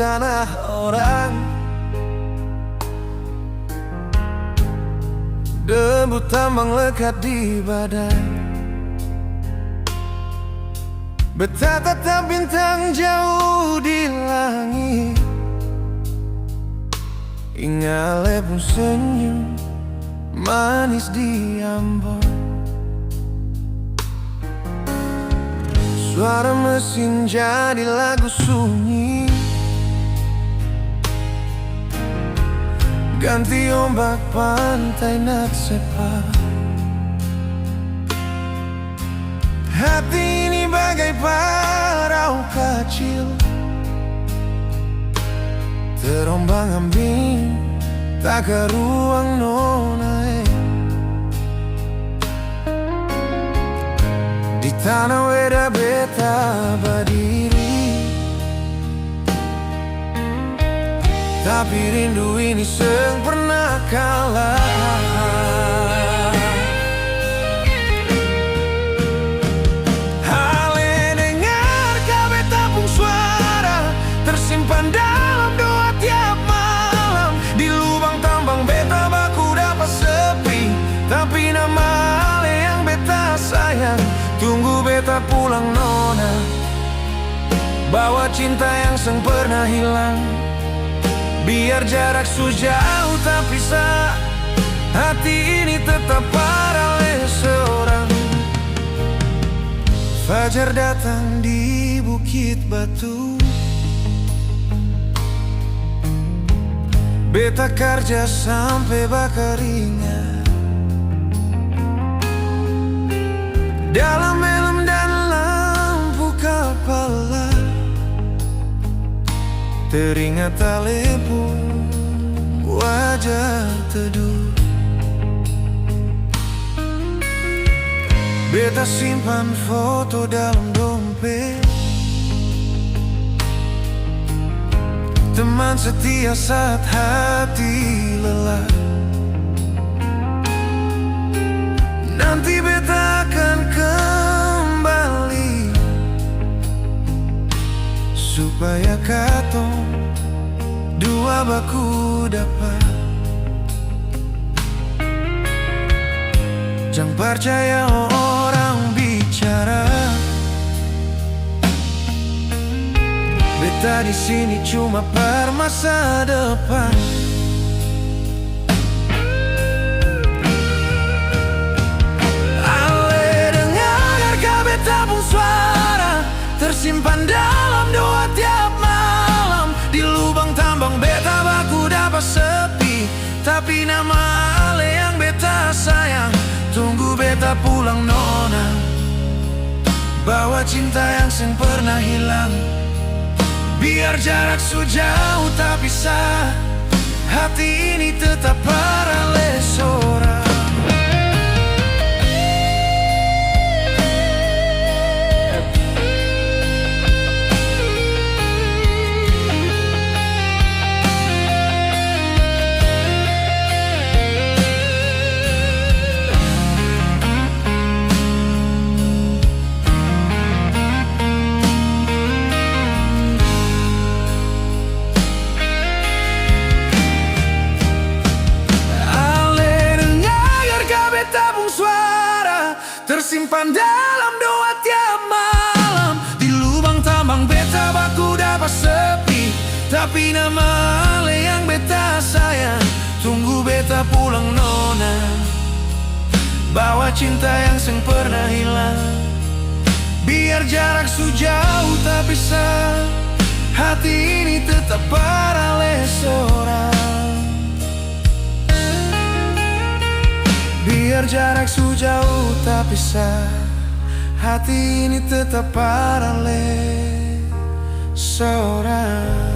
tanah orang. Debu tambang lekat di badan. Beta tatap bintang jauh di langit. Ingale pun senyum manis di Ambon. Suara mesin jadi lagu sunyi. Ganti ombak pantai Natsepa. Hati ini bagai parau kecil, terombang-ambing tak ke ruang nona. Di tanah weda beta berdiri, tapi rindu ini seng pernah kalah. Hale dengar kabeh tabung suara tersimpan dalam doa tiap malam. Di lubang tambang beta baku dapat sepi, tapi nama Ale yang beta sayang. Tunggu beta pulang nona, bawa cinta yang seng pernah hilang. Biar jarak sejauh tak pisah, hati ini tetap paralel seorang. Fajar datang di Bukit Batu. Beta kerja sampai bakeringat. Dalam helm dan lampu kepala, teringat Ale pun wajah teduh. Beta simpan foto dalam dompet, teman setia saat hati lelah. Nanti beta akan kembali, supaya katong dua baku dapat. Jangan percaya orang bicara, beta di sini cuma per masa depan. Tabung suara tersimpan dalam doa tiap malam. Di lubang tambang beta baku dapat sepi, tapi nama Ale yang beta sayang. Tunggu beta pulang nona, bawa cinta yang seng pernah hilang. Biar jarak sejauh tak pisah, hati ini tetap paralel seorang. Tersimpan dalam doa tiap malam. Di lubang tambang beta baku dapat sepi, tapi nama Ale yang beta sayang. Tunggu beta pulang nona, bawa cinta yang seng pernah hilang. Biar jarak sejauh tak pisah, hati ini tetap paralel seorang. Biar jarak sejauh tak pisah, hati ini tetap paralel seorang.